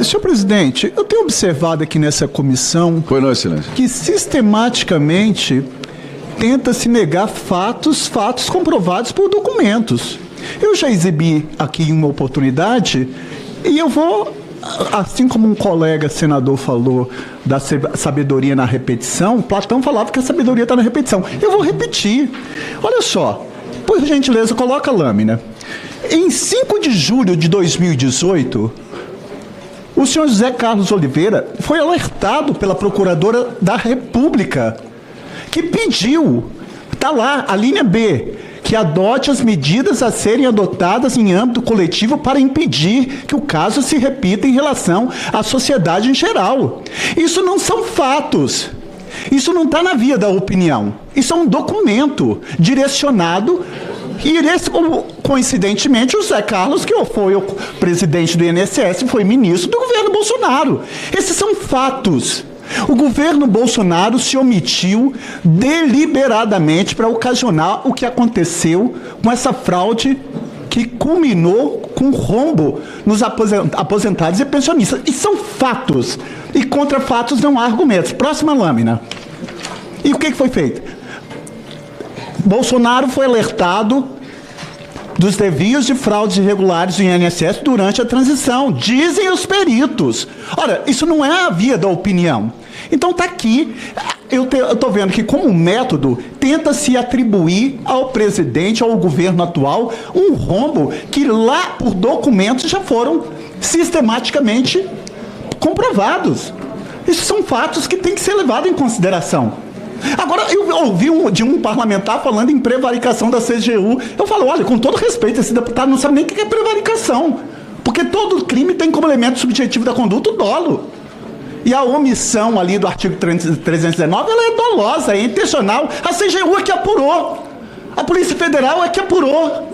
Senhor presidente, eu tenho observado aqui nessa comissão que sistematicamente tenta-se negar fatos comprovados por documentos. Eu já exibi aqui em uma oportunidade e eu vou, assim como um colega senador falou da sabedoria na repetição, Platão falava que a sabedoria está na repetição. Eu vou repetir. Olha só, por gentileza, coloca a lâmina. Em 5 de julho de 2018, o senhor José Carlos Oliveira foi alertado pela Procuradora da República, que pediu, está lá, a linha B, que adote as medidas a serem adotadas em âmbito coletivo para impedir que o caso se repita em relação à sociedade em geral. Isso não são fatos. Isso não está na via da opinião. Isso é um documento direcionado. E coincidentemente, o José Carlos, que foi o presidente do INSS, foi ministro do governo Bolsonaro. Esses são fatos. O governo Bolsonaro se omitiu deliberadamente para ocasionar o que aconteceu com essa fraude que culminou com rombo nos aposentados e pensionistas. E são fatos. E contra fatos não há argumentos. Próxima lâmina. E o que foi feito? Bolsonaro foi alertado dos desvios de fraudes irregulares do INSS durante a transição. Dizem os peritos. Ora, isso não é a via da opinião. Então está aqui, eu estou vendo que como método, tenta-se atribuir ao presidente, ao governo atual, um rombo que lá por documentos já foram sistematicamente comprovados. Isso são fatos que têm que ser levados em consideração. Agora, eu ouvi de um parlamentar falando em prevaricação da CGU. Eu falo, olha, com todo respeito, esse deputado não sabe nem o que é prevaricação. Porque todo crime tem como elemento subjetivo da conduta o dolo. E a omissão ali do artigo 319, ela é dolosa, é intencional. A CGU é que apurou. A Polícia Federal é que apurou.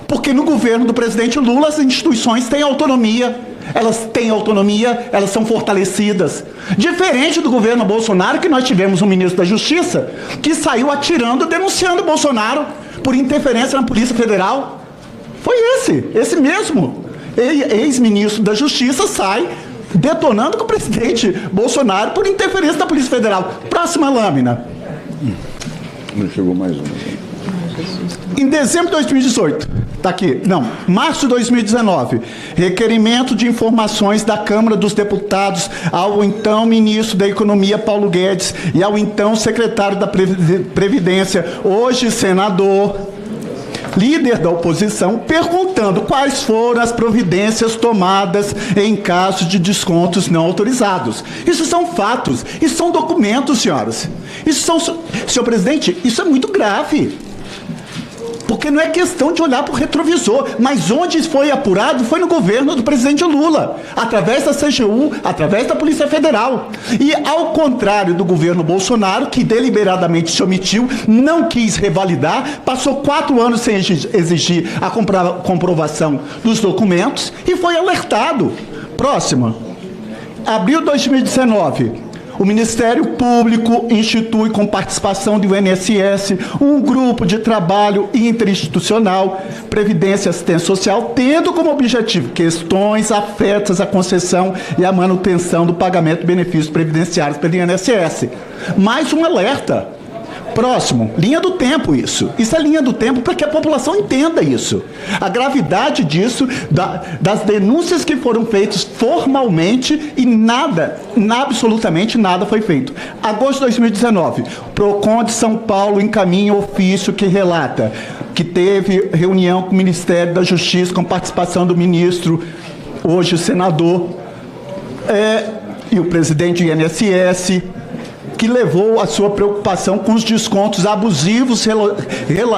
Porque no governo do presidente Lula, as instituições têm autonomia. Elas têm autonomia, elas são fortalecidas. Diferente do governo Bolsonaro, que nós tivemos um ministro da Justiça que saiu atirando, denunciando Bolsonaro por interferência na Polícia Federal. Foi esse mesmo. Ex-ministro da Justiça sai detonando com o presidente Bolsonaro por interferência da Polícia Federal. Próxima lâmina. Não chegou mais uma. Em dezembro de 2018, está aqui, não, março de 2019, requerimento de informações da Câmara dos Deputados ao então ministro da Economia, Paulo Guedes, e ao então secretário da Previdência, hoje senador, líder da oposição, perguntando quais foram as providências tomadas em caso de descontos não autorizados. Isso são fatos, isso são documentos, senhoras. Senhor presidente, isso é muito grave. Porque não é questão de olhar para o retrovisor, mas onde foi apurado foi no governo do presidente Lula, através da CGU, através da Polícia Federal. E ao contrário do governo Bolsonaro, que deliberadamente se omitiu, não quis revalidar, passou 4 anos sem exigir a comprovação dos documentos e foi alertado. Próxima. Abril de 2019. O Ministério Público institui, com participação do INSS, um grupo de trabalho interinstitucional, Previdência e Assistência Social, tendo como objetivo questões afetas à concessão e à manutenção do pagamento de benefícios previdenciários pelo INSS. Mais um alerta. Próximo, linha do tempo isso. Isso é linha do tempo para que a população entenda isso. A gravidade disso, das denúncias que foram feitas formalmente e absolutamente nada foi feito. Agosto de 2019, PROCON de São Paulo encaminha ofício que relata que teve reunião com o Ministério da Justiça com participação do ministro, hoje senador, e o presidente do INSS, que levou a sua preocupação com os descontos abusivos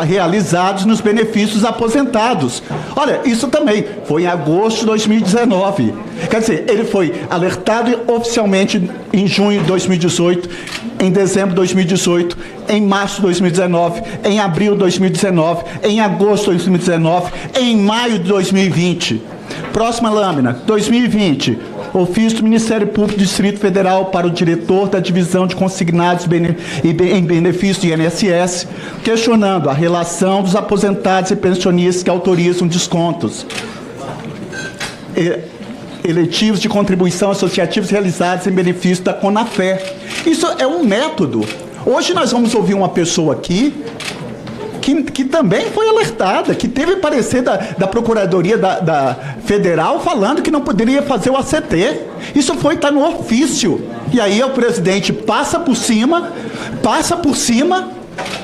realizados nos benefícios aposentados. Olha, isso também foi em agosto de 2019. Quer dizer, ele foi alertado oficialmente em junho de 2018, em dezembro de 2018, em março de 2019, em abril de 2019, em agosto de 2019, em maio de 2020. Próxima lâmina, 2020. Ofício do Ministério Público do Distrito Federal para o diretor da Divisão de Consignados em Benefício do INSS, questionando a relação dos aposentados e pensionistas que autorizam descontos. eletivos de contribuição associativos realizados em benefício da Conafé. Isso é um método. Hoje nós vamos ouvir uma pessoa aqui que também foi alertada, que teve parecer da Procuradoria da Federal falando que não poderia fazer o ACT. Isso está no ofício. E aí o presidente passa por cima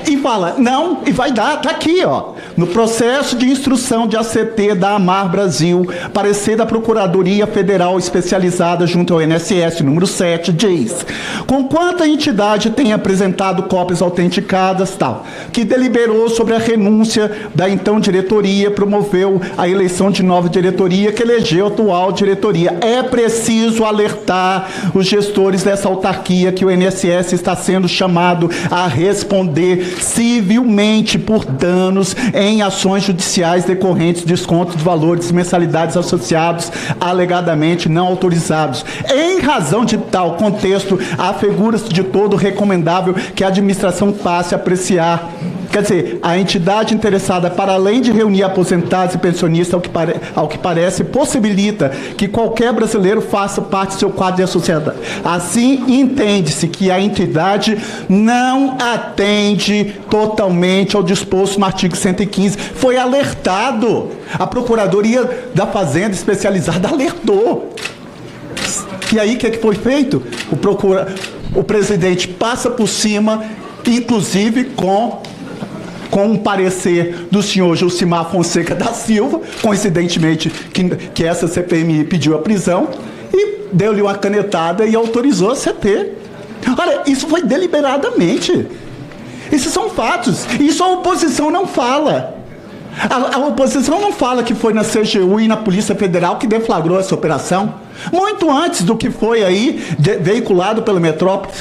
e fala, não, e vai dar, está aqui, ó. No processo de instrução de ACT da AMAR Brasil, parecer da Procuradoria Federal Especializada junto ao INSS, número 7, diz: conquanto a entidade tem apresentado cópias autenticadas, tal, que deliberou sobre a renúncia da então diretoria, promoveu a eleição de nova diretoria, que elegeu a atual diretoria. É preciso alertar os gestores dessa autarquia que o INSS está sendo chamado a responder civilmente por danos em ações judiciais decorrentes de descontos de valores de mensalidades associados alegadamente não autorizados. Em razão de tal contexto, afigura-se de todo recomendável que a administração passe a apreciar. Quer dizer, a entidade interessada, para além de reunir aposentados e pensionistas, ao que parece, possibilita que qualquer brasileiro faça parte do seu quadro de associação. Assim, entende-se que a entidade não atende totalmente ao disposto no artigo 115. Foi alertado. A Procuradoria da Fazenda Especializada alertou. E aí, o que foi feito? O presidente passa por cima, inclusive com um parecer do senhor Gilcimar Fonseca da Silva, coincidentemente que essa CPMI pediu a prisão, e deu-lhe uma canetada e autorizou a CT. Olha, isso foi deliberadamente. Esses são fatos. Isso a oposição não fala. A oposição não fala que foi na CGU e na Polícia Federal que deflagrou essa operação. Muito antes do que foi aí veiculado pela Metrópole.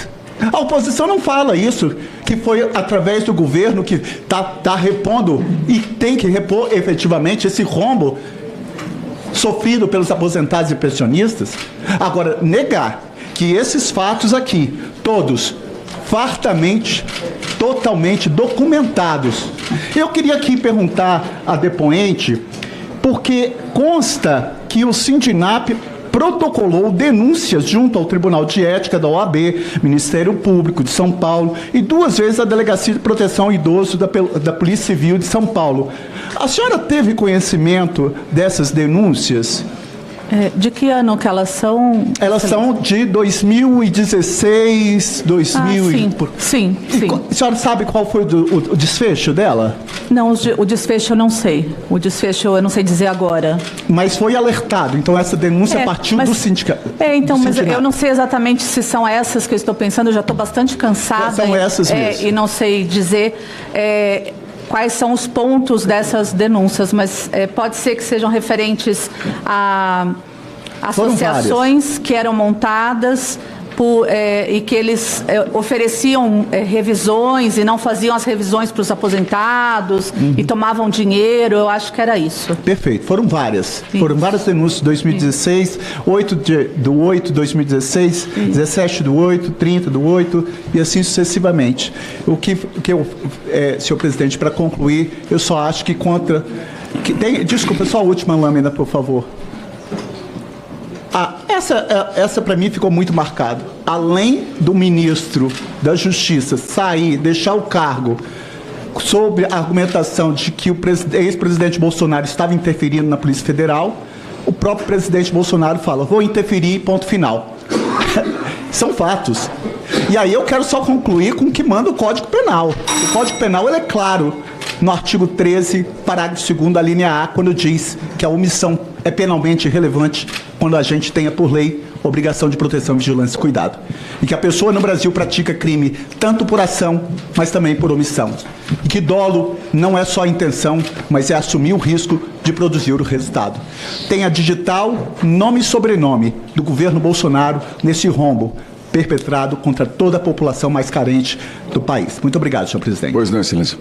A oposição não fala isso, que foi através do governo que está repondo e tem que repor efetivamente esse rombo sofrido pelos aposentados e pensionistas. Agora, negar que esses fatos aqui, todos fartamente, totalmente documentados. Eu queria aqui perguntar à depoente, porque consta que o Sindinap protocolou denúncias junto ao Tribunal de Ética da OAB, Ministério Público de São Paulo e 2 vezes a Delegacia de Proteção ao Idoso da Polícia Civil de São Paulo. A senhora teve conhecimento dessas denúncias? De que ano que elas são? Elas são de 2016, 2000 sim. A senhora sabe qual foi o desfecho dela? Não, o desfecho eu não sei. O desfecho eu não sei dizer agora. Mas foi alertado, então essa denúncia partiu do sindicato. Mas eu não sei exatamente se são essas que eu estou pensando, eu já estou bastante cansada. São essas mesmo. E não sei dizer quais são os pontos dessas denúncias, mas pode ser que sejam referentes a associações que eram montadas e que eles ofereciam revisões e não faziam as revisões para os aposentados e tomavam dinheiro. Eu acho que era isso. Perfeito. Foram várias. Sim. Foram várias denúncias de 2016, 8 do 8 de 2016, 17 do 8, 30 do 8 e assim sucessivamente. O que eu, senhor presidente, para concluir, eu só acho que desculpa, só a última lâmina, por favor. Essa para mim ficou muito marcado. Além do ministro da Justiça sair, deixar o cargo sobre a argumentação de que o ex-presidente Bolsonaro estava interferindo na Polícia Federal, o próprio presidente Bolsonaro fala, vou interferir, ponto final. São fatos. E aí eu quero só concluir com o que manda o Código Penal. O Código Penal ele é claro no artigo 13, parágrafo 2º, a linha A, quando diz que a omissão é penalmente irrelevante quando a gente tenha por lei obrigação de proteção, vigilância e cuidado. E que a pessoa no Brasil pratica crime tanto por ação, mas também por omissão. E que dolo não é só a intenção, mas é assumir o risco de produzir o resultado. Tem a digital nome e sobrenome do governo Bolsonaro nesse rombo perpetrado contra toda a população mais carente do país. Muito obrigado, senhor presidente. Pois não, excelência.